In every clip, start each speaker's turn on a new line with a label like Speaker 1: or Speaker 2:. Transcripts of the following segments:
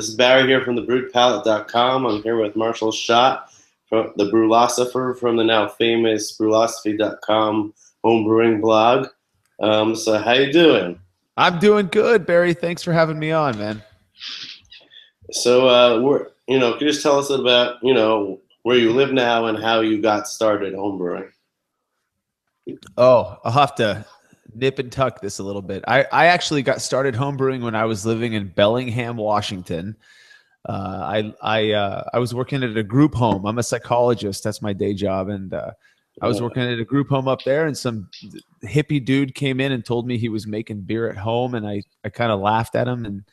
Speaker 1: This is Barry here from thebrewedpalate.com. I'm here with Marshall Schott, from the Brulosopher from the now famous brulosophy.com homebrewing blog. So how you doing?
Speaker 2: I'm doing good, Barry. Thanks for having me on, man.
Speaker 1: So can you just tell us about where you live now and how you got started homebrewing?
Speaker 2: Oh, I'll have to nip and tuck this a little bit. I actually got started homebrewing when I was living in Bellingham, Washington. I was working at a group home. I'm a psychologist. That's my day job. And I was working at a group home up there, and some hippie dude came in and told me he was making beer at home. And I kind of laughed at him. And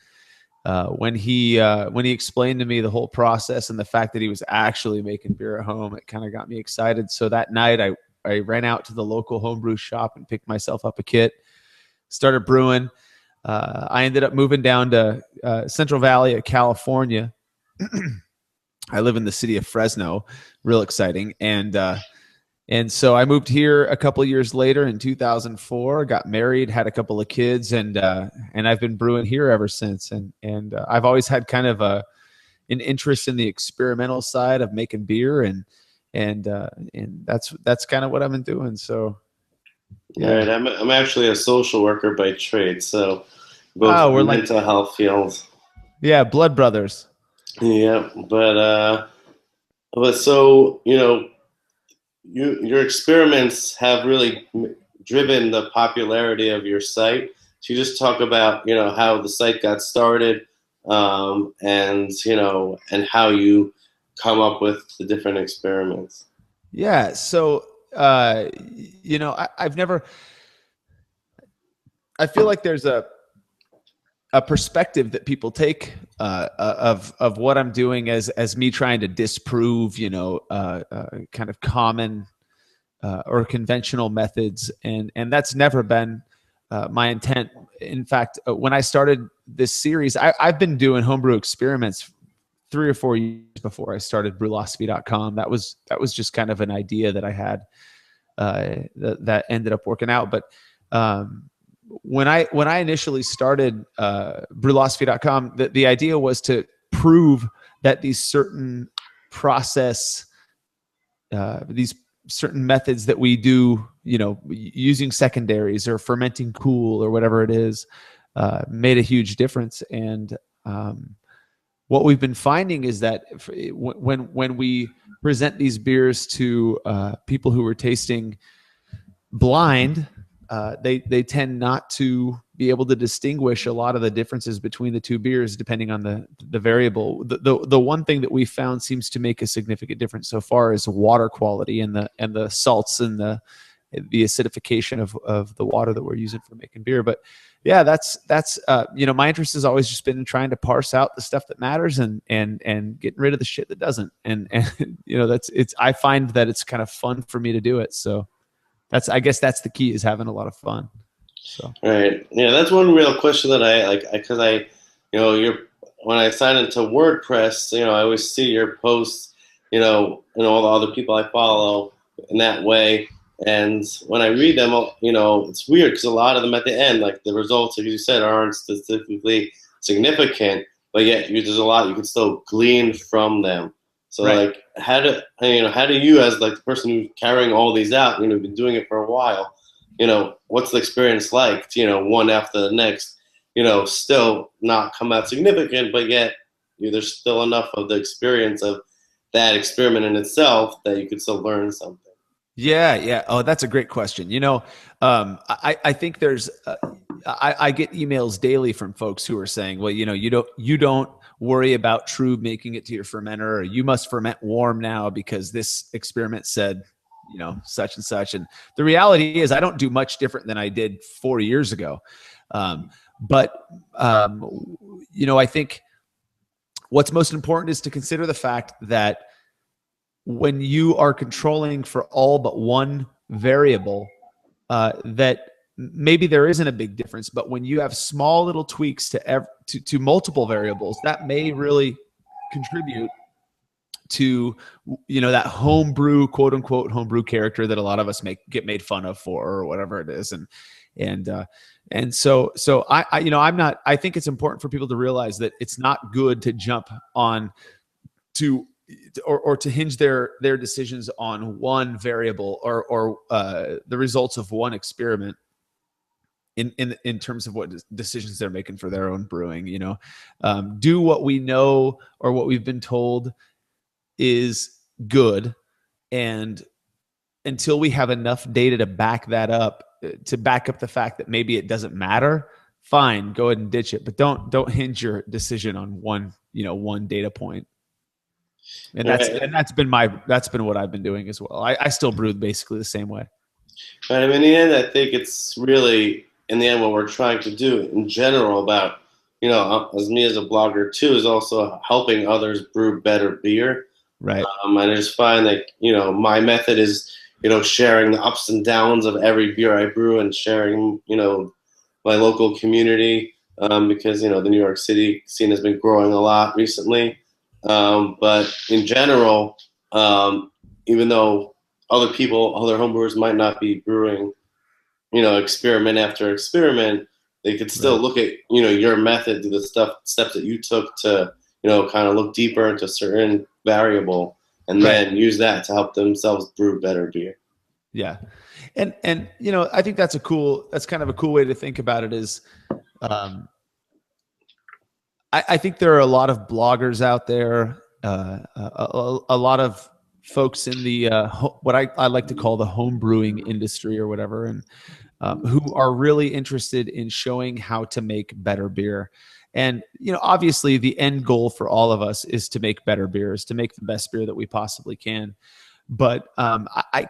Speaker 2: when he explained to me the whole process and the fact that he was actually making beer at home, it kind of got me excited. So that night I ran out to the local homebrew shop and picked myself up a kit, started brewing. I ended up moving down to Central Valley of California. I live in the city of Fresno, real exciting. And so I moved here a couple of years later in 2004, got married, had a couple of kids, and I've been brewing here ever since. And I've always had kind of an interest in the experimental side of making beer, and that's kind of what I've been doing. So
Speaker 1: yeah. All right, I'm actually a social worker by trade, so both
Speaker 2: we're
Speaker 1: mental health fields.
Speaker 2: Yeah, blood brothers.
Speaker 1: Yeah, but so your experiments have really driven the popularity of your site. So you just talk about how the site got started, and how you come up with the different experiments.
Speaker 2: Yeah. So, I feel like there's a perspective that people take of what I'm doing as me trying to disprove, kind of common or conventional methods. And that's never been my intent. In fact, when I started this series, I've been doing homebrew experiments 3 or 4 years before I started Brulosophy.com. That was just kind of an idea that I had that ended up working out. But when I initially started Brulosophy.com, the idea was to prove that these certain these certain methods that we do, using secondaries or fermenting cool or whatever it is, made a huge difference. And what we've been finding is that when we present these beers to people who are tasting blind, they tend not to be able to distinguish a lot of the differences between the two beers depending on the variable. The one thing that we found seems to make a significant difference so far is water quality and the salts and the acidification of the water that we're using for making beer. But yeah, that's my interest has always just been in trying to parse out the stuff that matters and getting rid of the shit that doesn't. And I find that it's kind of fun for me to do it. So I guess that's the key, is having a lot of fun. So
Speaker 1: right, yeah, that's one real question that I like, because when I sign into WordPress, I always see your posts, and all the other people I follow in that way. And when I read them, it's weird because a lot of them at the end, like the results, as you said, aren't statistically significant, but yet there's a lot you can still glean from them. So
Speaker 2: right.
Speaker 1: Like, how do you, as like the person who's carrying all these out, been doing it for a while, what's the experience like? One after the next, still not come out significant, but yet there's still enough of the experience of that experiment in itself that you could still learn something.
Speaker 2: Yeah. Oh, that's a great question. I think there's, I get emails daily from folks who are saying, well, you don't worry about true making it to your fermenter, or you must ferment warm now because this experiment said, such and such. And the reality is I don't do much different than I did 4 years ago. But I think what's most important is to consider the fact that when you are controlling for all but one variable, that maybe there isn't a big difference, but when you have small little tweaks to multiple variables, that may really contribute to, you know, that homebrew, quote unquote, homebrew character that a lot of us get made fun of for, or whatever it is. And so you know, I think it's important for people to realize that it's not good to jump on to, or to hinge their decisions on one variable or the results of one experiment in terms of what decisions they're making for their own brewing. You know, do what we know or what we've been told is good, and until we have enough data to back that up, to back up the fact that maybe it doesn't matter, fine, go ahead and ditch it, but don't hinge your decision on one data point. And that's been what I've been doing as well. I still brew basically the same way.
Speaker 1: Right. I mean, in the end, I think it's really, in the end, what we're trying to do in general about, you know, as me as a blogger too, is also helping others brew better beer.
Speaker 2: Right.
Speaker 1: And I just find that, you know, my method is, you know, sharing the ups and downs of every beer I brew and sharing, you know, my local community, because, you know, the New York City scene has been growing a lot recently. But in general, even though other homebrewers might not be brewing, you know, experiment after experiment, they could still look at, you know, your method, the steps that you took to, you know, kind of look deeper into certain variable, and then use that to help themselves brew better beer.
Speaker 2: Yeah. And you know, I think that's kind of a cool way to think about it is, I think there are a lot of bloggers out there, a lot of folks in the what I like to call the home brewing industry or whatever, and who are really interested in showing how to make better beer. And, you know, obviously the end goal for all of us is to make better beers, to make the best beer that we possibly can. But I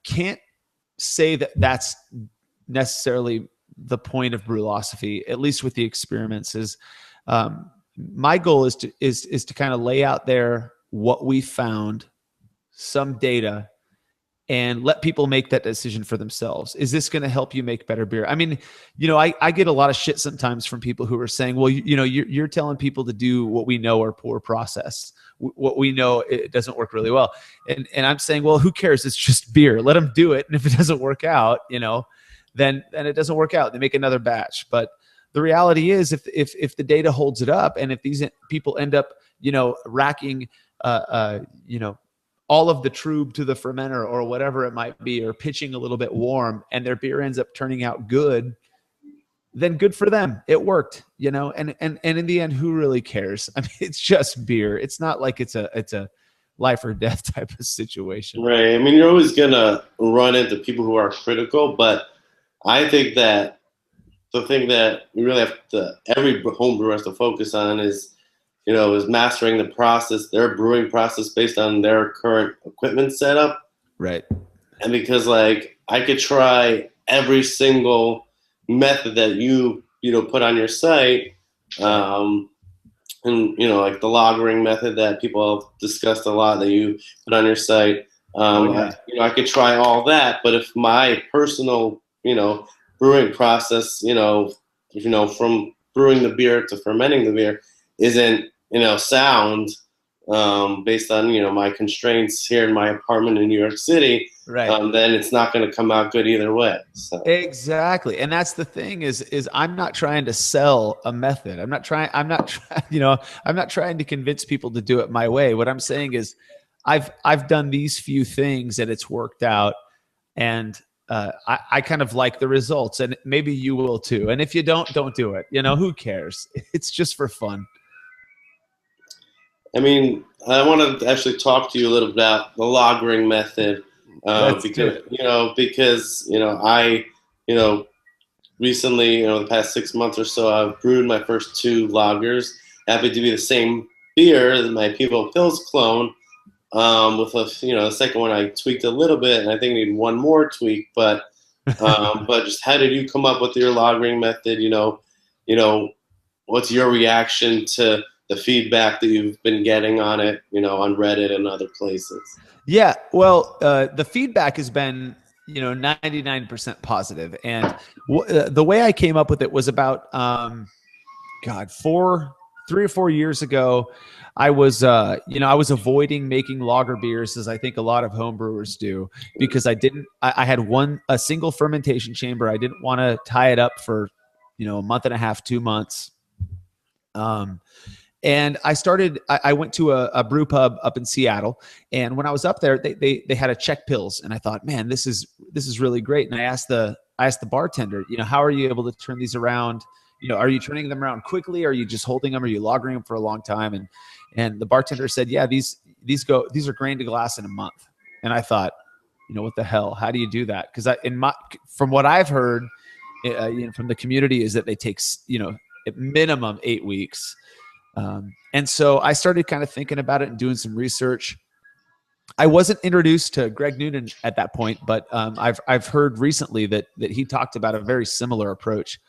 Speaker 2: can't say that that's necessarily the point of Brulosophy, at least with the experiments. Is my goal is to kind of lay out there what we found, some data, and let people make that decision for themselves. Is this going to help you make better beer? I mean, you know, I get a lot of shit sometimes from people who are saying, well, you know, you're telling people to do what we know are poor process, what we know it doesn't work really well. And I'm saying, well, who cares? It's just beer. Let them do it. And if it doesn't work out, you know, then it doesn't work out. They make another batch. But the reality is, if the data holds it up, and if these people end up, you know, racking, you know, all of the trub to the fermenter or whatever it might be, or pitching a little bit warm, and their beer ends up turning out good, then good for them. It worked, you know, and in the end, who really cares? I mean, it's just beer. It's not like it's a life or death type of situation.
Speaker 1: Right. I mean, you're always going to run into people who are critical, but I think that the thing that we really every home brewer has to focus on is, you know, is mastering the process, their brewing process based on their current equipment setup.
Speaker 2: Right.
Speaker 1: And because, like, I could try every single method that you know, put on your site, and, you know, like the lagering method that people have discussed a lot that you put on your site, I could try all that. But if my personal, you know, brewing process, you know, from brewing the beer to fermenting the beer isn't, you know, sound, based on, you know, my constraints here in my apartment in New York City, then it's not going to come out good either way. So.
Speaker 2: Exactly. And that's the thing is I'm not trying to sell a method. I'm not trying, you know, I'm not trying to convince people to do it my way. What I'm saying is I've done these few things and it's worked out, and I kind of like the results, and maybe you will too. And if you don't do it. You know, who cares? It's just for fun.
Speaker 1: I mean, I want to actually talk to you a little about the lagering method, because I, you know, recently, you know, the past 6 months or so, I've brewed my first 2 lagers. Happened to be the same beer as my Pivo Pils clone. With the second one I tweaked a little bit, and I think I need one more tweak. But just how did you come up with your lagering method? You know, what's your reaction to the feedback that you've been getting on it, you know, on Reddit and other places? Yeah,
Speaker 2: well, the feedback has been, you know, 99% positive. And the way I came up with it was about, 3 3 or 4 years ago, I was, I was avoiding making lager beers, as I think a lot of home brewers do, because I had a single fermentation chamber. I didn't want to tie it up for, a month and a half, 2 months. And I went to a brew pub up in Seattle. And when I was up there, they had a Czech Pils. And I thought, man, this is really great. And I asked the bartender, how are you able to turn these around? Are you turning them around quickly? Are you just holding them? Are you lagering them for a long time? And the bartender said, yeah, these are grained to glass in a month. And I thought, what the hell? How do you do that? Because from what I've heard, from the community, is that they take, at minimum 8 weeks. And so I started kind of thinking about it and doing some research. I wasn't introduced to Greg Noonan at that point, but I've heard recently that he talked about a very similar approach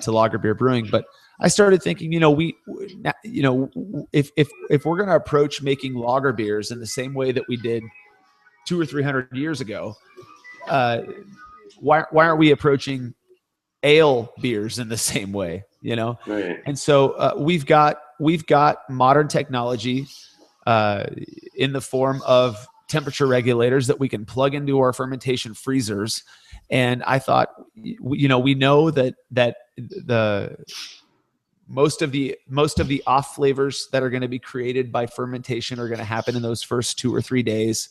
Speaker 2: to lager beer brewing. But I started thinking, if we're going to approach making lager beers in the same way that we did 200 or 300 years ago, why aren't we approaching ale beers in the same way?
Speaker 1: Right.
Speaker 2: And so we've got modern technology in the form of temperature regulators that we can plug into our fermentation freezers. And I thought, we know that the most of the off flavors that are going to be created by fermentation are going to happen in those first 2 or 3 days,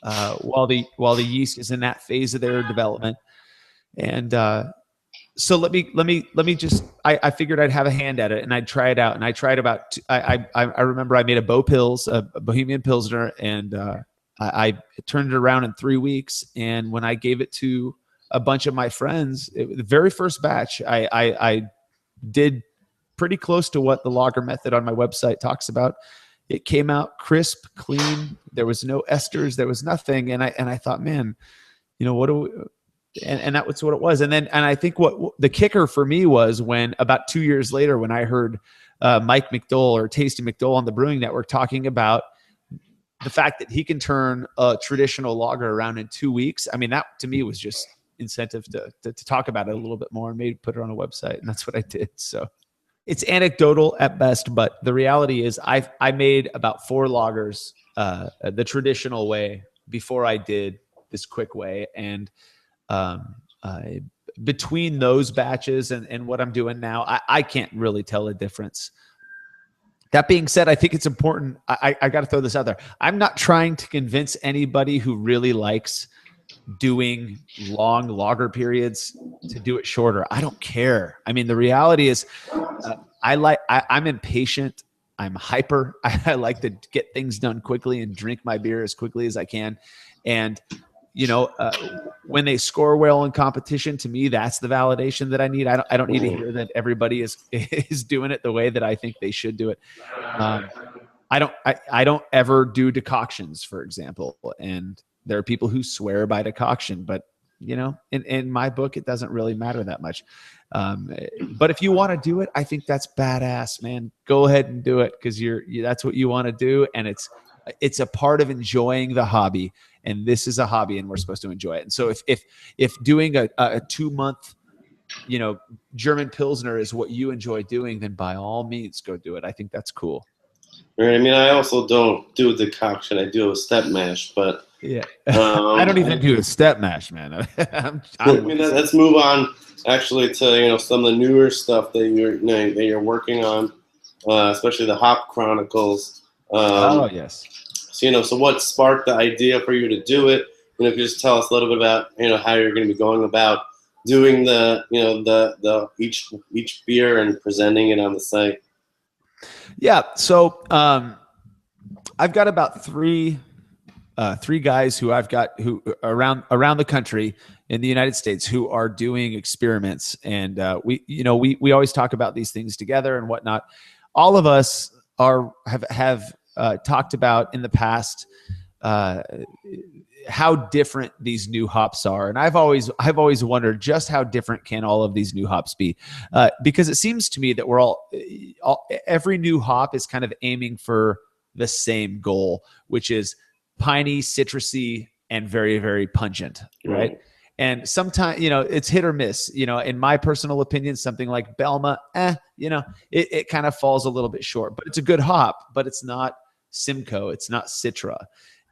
Speaker 2: while the yeast is in that phase of their development. And so let me just, I figured I'd have a hand at it, and I'd try it out. And I tried I remember I made a a Bohemian Pilsner, and I turned it around in 3 weeks. And when I gave it to a bunch of my friends, the very first batch, I did pretty close to what the lager method on my website talks about. It came out crisp, clean. There was no esters. There was nothing. And I thought, man, what do we... And that was what it was. And I think what the kicker for me was when about 2 years later, when I heard Mike McDowell or Tasty McDowell on the Brewing Network talking about the fact that he can turn a traditional lager around in 2 weeks. I mean, that to me was just incentive to talk about it a little bit more, and maybe put it on a website. And that's what I did. So it's anecdotal at best, but the reality is I made about 4 lagers the traditional way before I did this quick way. And between those batches and what I'm doing now, I can't really tell a difference. That being said, I think it's important. I got to throw this out there. I'm not trying to convince anybody who really likes doing long lager periods to do it shorter. I don't care. I mean, the reality is I'm impatient. I'm hyper. I like to get things done quickly and drink my beer as quickly as I can. And when they score well in competition, to me, that's the validation that I need. I don't need to hear that everybody is doing it the way that I think they should do it. I don't ever do decoctions, for example. And there are people who swear by decoction, but in my book, it doesn't really matter that much. But if you want to do it, I think that's badass, man. Go ahead and do it, because that's what you want to do. And it's a part of enjoying the hobby. And this is a hobby, and we're supposed to enjoy it. And so if doing a 2-month, German Pilsner is what you enjoy doing, then by all means go do it. I think that's cool.
Speaker 1: Right. I mean, I also don't do a decoction. I do a step mash, but
Speaker 2: yeah, I don't even do a step mash, man.
Speaker 1: Let's move on actually to some of the newer stuff that you're working on, especially the hop chronicles.
Speaker 2: Oh yes.
Speaker 1: So what sparked the idea for you to do it? If you just tell us a little bit about how you're going to be going about doing the each beer and presenting it on the site.
Speaker 2: Yeah. So I've got about three guys who around the country in the United States who are doing experiments, and we always talk about these things together and whatnot. All of us have talked about in the past how different these new hops are, and I've always wondered just how different can all of these new hops be, because it seems to me that we're every new hop is kind of aiming for the same goal, which is piney, citrusy, and very, very pungent, right? And sometimes, it's hit or miss. In my personal opinion, something like Belma, it kind of falls a little bit short, but it's a good hop, but it's not Simcoe, it's not Citra.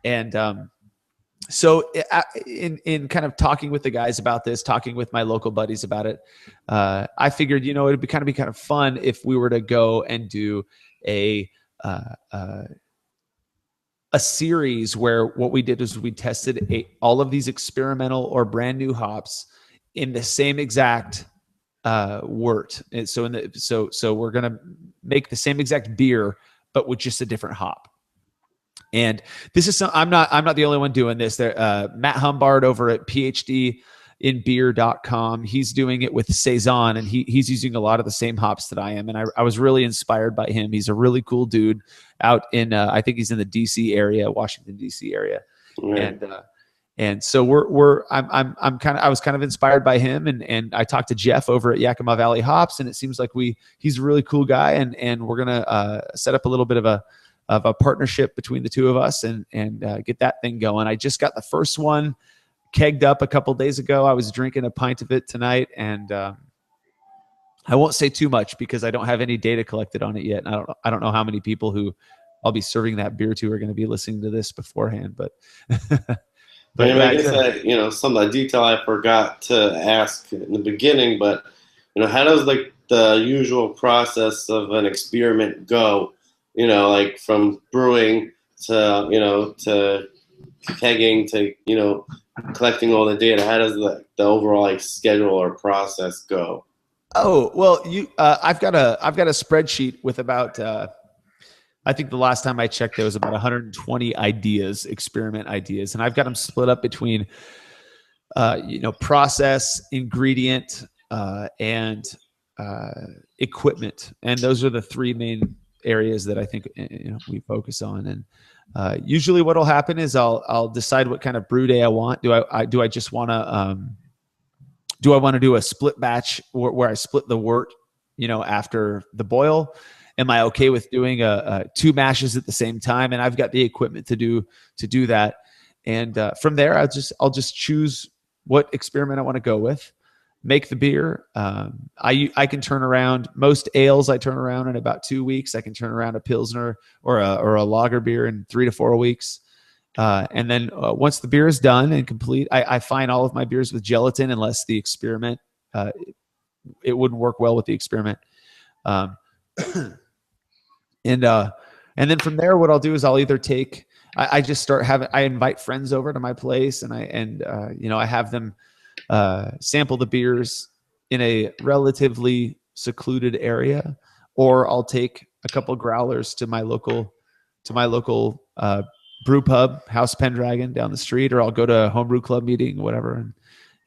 Speaker 2: And so in kind of talking with the guys about this, talking with my local buddies about it, I figured, it'd be kind of fun if we were to go and do a series where what we did is we tested all of these experimental or brand new hops in the same exact wort. And so so we're gonna make the same exact beer, but with just a different hop. And this is I'm not the only one doing this. There, Matt Humbard over at PhDinbeer.com, he's doing it with Saison, and he's using a lot of the same hops that I am. And I was really inspired by him. He's a really cool dude out in I think he's in the DC area, Washington DC area. Right. And so I was kind of inspired by him, and I talked to Jeff over at Yakima Valley Hops, and it seems like he's a really cool guy, and we're gonna set up a little bit of a partnership between the two of us and get that thing going. I just got the first one kegged up a couple days ago. I was drinking a pint of it tonight, and I won't say too much because I don't have any data collected on it yet. And I don't know how many people who I'll be serving that beer to are going to be listening to this beforehand, but
Speaker 1: I guess some of the detail I forgot to ask in the beginning, but how does like the usual process of an experiment go? Like from brewing to kegging to collecting all the data. How does the overall schedule or process go?
Speaker 2: Oh, well, I've got a spreadsheet with about I think the last time I checked there was about 120 experiment ideas, and I've got them split up between process, ingredient, and equipment, and those are the three main areas that I think we focus on. And usually what will happen is I'll decide what kind of brew day I want. Do I just want to do I want to do a split batch where I split the wort after the boil? Am I okay with doing two mashes at the same time? And I've got the equipment to do that. And from there I'll just choose what experiment I want to go with, make the beer. I can turn around most ales. I turn around in about 2 weeks. I can turn around a Pilsner or a lager beer in 3 to 4 weeks. And then once the beer is done and complete, I find all of my beers with gelatin unless the experiment, it wouldn't work well with the experiment. And then from there, what I'll do is I'll either I just start I invite friends over to my place, and I have them sample the beers in a relatively secluded area, or I'll take a couple growlers to my local brew pub, House Pendragon down the street, or I'll go to a homebrew club meeting, whatever,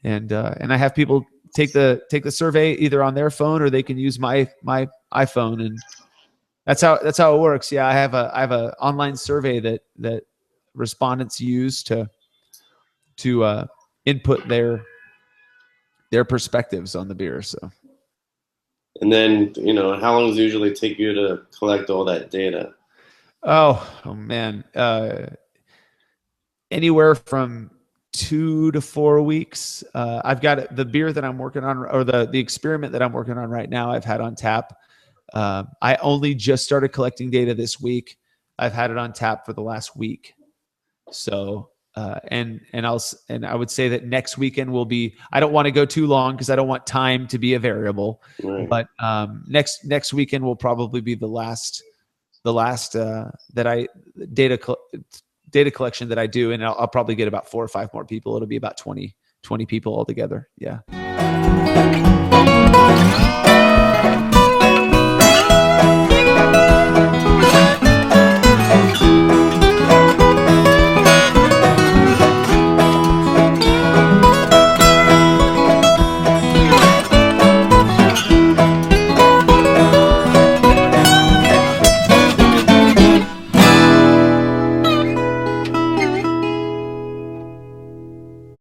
Speaker 2: and I have people take the survey either on their phone or they can use my iPhone, and that's how it works. Yeah, I have a online survey that respondents use to input their perspectives on the beer. So,
Speaker 1: and then how long does it usually take you to collect all that data?
Speaker 2: Oh man, anywhere from 2 to 4 weeks. I've got the beer that I'm working on, or the experiment that I'm working on right now, I've had on tap. I only just started collecting data this week. I've had it on tap for the last week. So, and I would say that next weekend will be, I don't want to go too long because I don't want time to be a variable, right. But next weekend will probably be the last data collection that I do. And I'll probably get about 4 or 5 more people. It'll be about 20 people altogether. Yeah.